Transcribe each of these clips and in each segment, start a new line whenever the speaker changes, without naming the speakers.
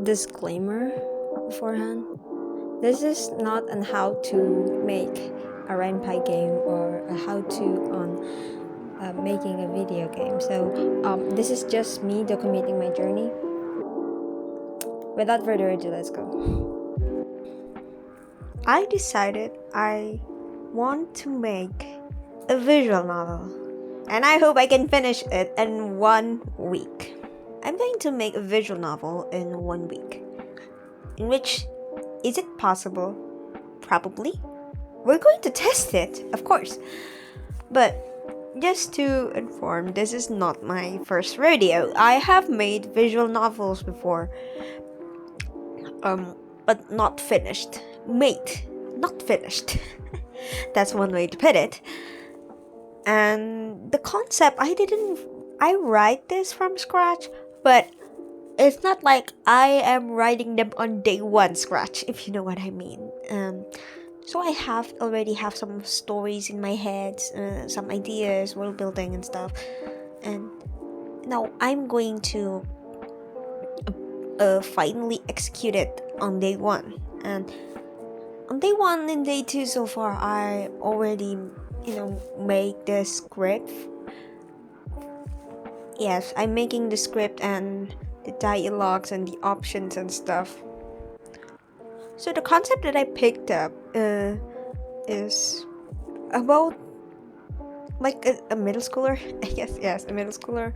Disclaimer beforehand. This is not on how to make a renpai game or a how to on making a video game. So this is just me documenting my journey. Without further ado, let's go. I decided I want to make a visual novel, and I hope I can finish it in 1 week. I'm going to make a visual novel in 1 week. In which, is it possible? Probably. We're going to test it, of course. But just to inform, this is not my first rodeo. I have made visual novels before, but not finished. Made, not finished. That's one way to put it. And the concept, I write this from scratch, but it's not like I am writing them on day one scratch, if you know what I mean. So I already have some stories in my head, some ideas, world building and stuff, and now I'm going to finally execute it on day one. And on day one and day two so far, I already make the script. Yes, I'm making the script and the dialogues and the options and stuff. So the concept that I picked up is about like a middle schooler. Yes, a middle schooler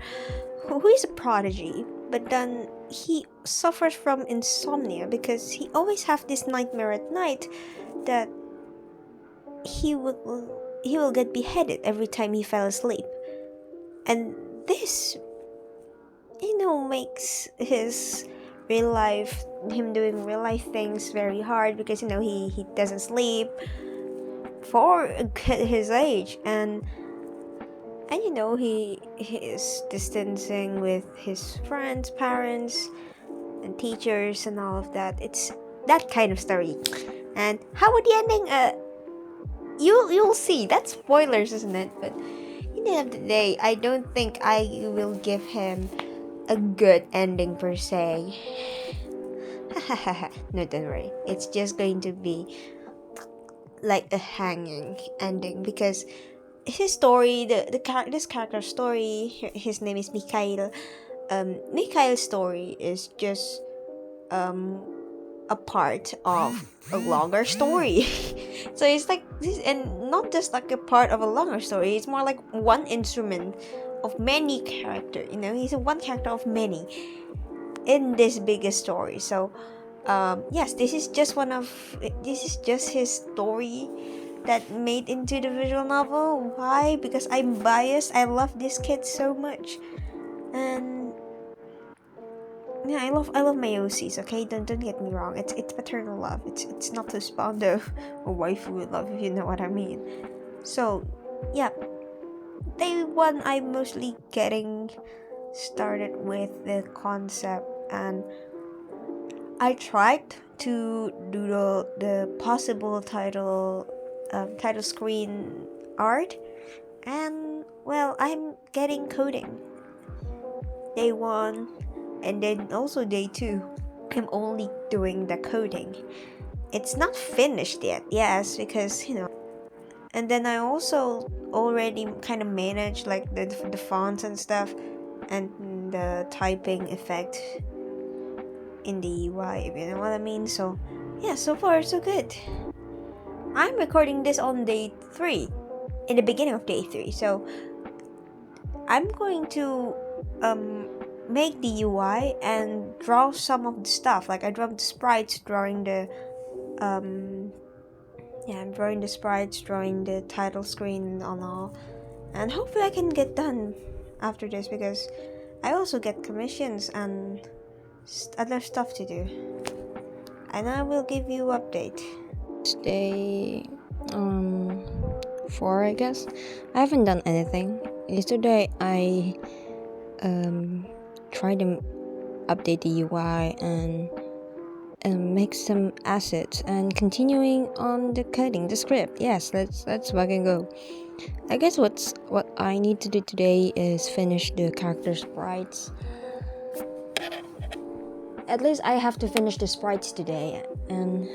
who is a prodigy, but then he suffers from insomnia because he always have this nightmare at night that he will get beheaded every time he fell asleep, and this makes him doing real life things very hard because he doesn't sleep for his age, and he is distancing with his friends, parents, and teachers and all of that. It's that kind of story. And how would the ending you'll see. That's spoilers, isn't it? But in the end of the day, I don't think I will give him a good ending per se. No, don't worry. It's just going to be like a hanging ending because his story, this character's story, his name is Mikhail. Mikhail's story is just a part of a longer story. So it's like this, and not just like a part of a longer story. It's more like one instrument of many character. He's one character of many in this biggest story. So yes, this is just his story that made into the visual novel. Why? Because I'm biased. I love this kid so much, and yeah, I love my OCs. Okay, don't get me wrong. It's paternal love. It's not to spawn the or waifu love, if you know what I mean. So yeah, day one I'm mostly getting started with the concept, and I tried to do the possible title screen art, and well, I'm getting coding. Day one, and then also day two, I'm only doing the coding. It's not finished yet, yes, because and then I also already kind of manage like the fonts and stuff, and the typing effect in the UI, if you know what I mean. So yeah, so far so good. I'm recording this on day 3, in the beginning of day 3, so I'm going to make the UI and draw some of the stuff. Like I draw the sprites, drawing the I'm drawing the sprites, drawing the title screen and all, and hopefully I can get done after this because I also get commissions and other stuff to do, and I will give you update. Day 4, I guess. I haven't done anything. Yesterday I tried to update the UI and make some assets, and continuing on the coding the script. Yes, let's fucking go. I guess what I need to do today is finish the character sprites
at least I have to finish the sprites today, and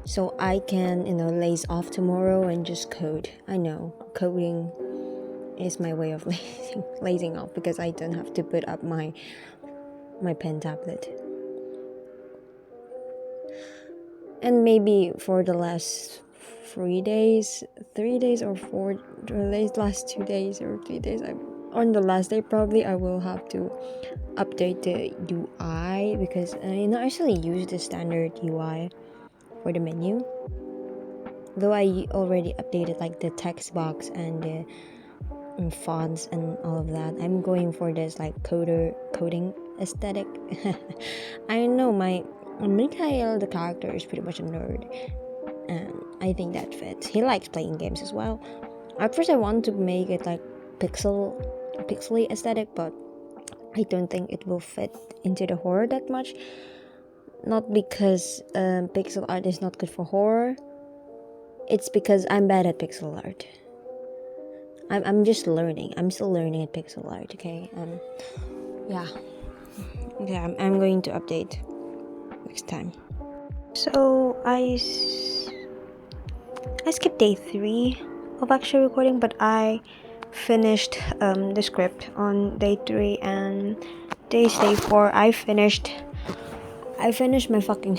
so I can, laze off tomorrow and just code. I know coding is my way of lazing off because I don't have to put up my pen tablet. And maybe for the last 3 days or 4 the last 2 days or 3 days, on the last day probably I will have to update the UI because I actually use the standard UI for the menu, though I already updated like the text box and the fonts and all of that. I'm going for this like coding aesthetic. I know my Mikhail, the character, is pretty much a nerd, and I think that fits. He likes playing games as well. At first I want to make it like pixely aesthetic, but I don't think it will fit into the horror that much. Not because pixel art is not good for horror. It's because I'm bad at pixel art. I'm just learning. I'm still learning at pixel art. Okay. Yeah. I'm going to update next time.
So I skipped day 3 of actual recording, but I finished the script on day 3, and day 4 I finished my fucking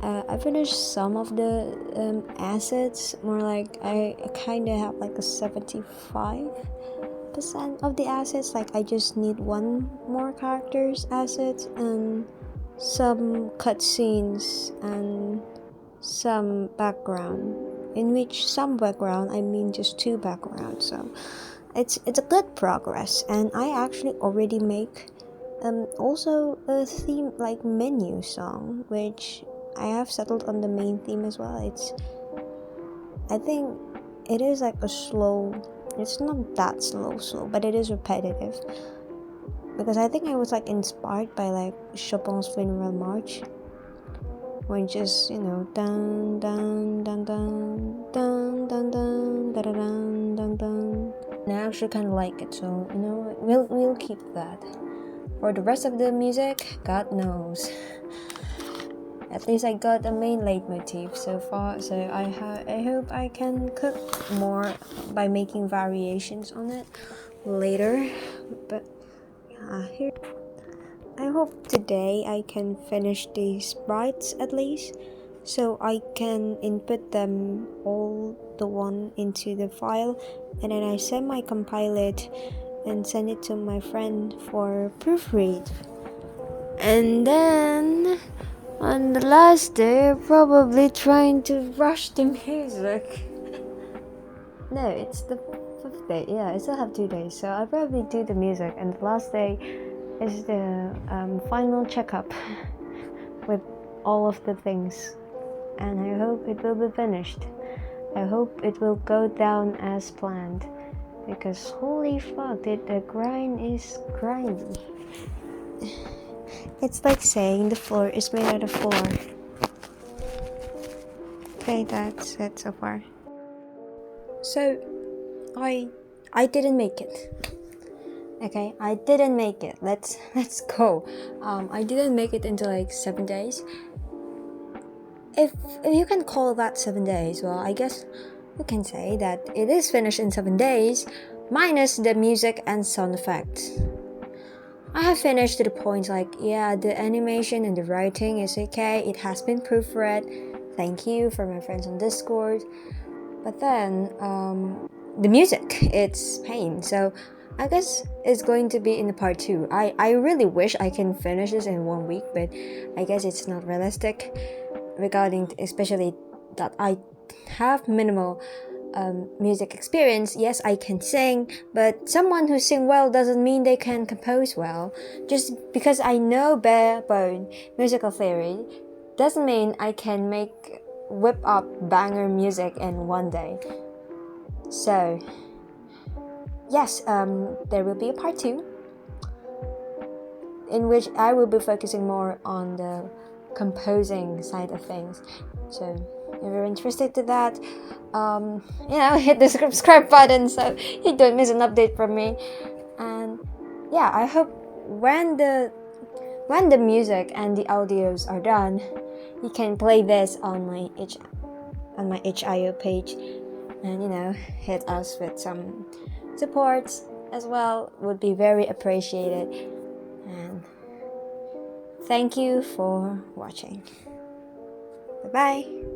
I finished some of the assets. More like I kind of have like a 75% of the assets. Like I just need one more character's assets and some cutscenes and some background, in which some background I mean just 2 backgrounds. So it's a good progress, and I actually already make also a theme like menu song, which I have settled on the main theme as well. I think it is like a slow, it's not that slow, but it is repetitive, because I think I was like inspired by like Chopin's Funeral March, when just dun dun dun dun dun dun dun dun dun dun dun.
And I actually kind of like it, so we'll keep that. For the rest of the music, God knows. At least I got a main leitmotif so far, so I hope I can cook more by making variations on it later. But here,
I hope today I can finish the sprites at least, so I can input them all the one into the file, and then I semi-compile it and send it to my friend for proofread. And then on the last day, probably trying to rush the music. No, it's the 5th day. Yeah, I still have 2 days, so I'll probably do the music, and the last day is the final checkup with all of the things, and I hope it will be finished. I hope it will go down as planned, because holy fuck, the grind is grindy. It's like saying the floor is made out of floor. Okay, that's it so far. So I didn't make it. Okay, I didn't make it. Let's go. I didn't make it into like 7 days. If you can call that 7 days, well, I guess we can say that it is finished in 7 days, minus the music and sound effects. I have finished to the point like, yeah, the animation and the writing is okay. It has been proofread. Thank you for my friends on Discord. But then the music, it's pain. So I guess it's going to be in the part 2. I really wish I can finish this in 1 week, but I guess it's not realistic, regarding especially that I have minimal music experience. Yes, I can sing, but someone who sing well doesn't mean they can compose well. Just because I know bare bone musical theory doesn't mean I can whip up banger music in 1 day. So yes, there will be a part 2 in which I will be focusing more on the composing side of things. So if you're interested to that, hit the subscribe button so you don't miss an update from me. And yeah, I hope when the
when the music and the audios are done, you can play this on my HIO page, and hit us with some supports as well. Would be very appreciated. And thank you for watching. Bye bye.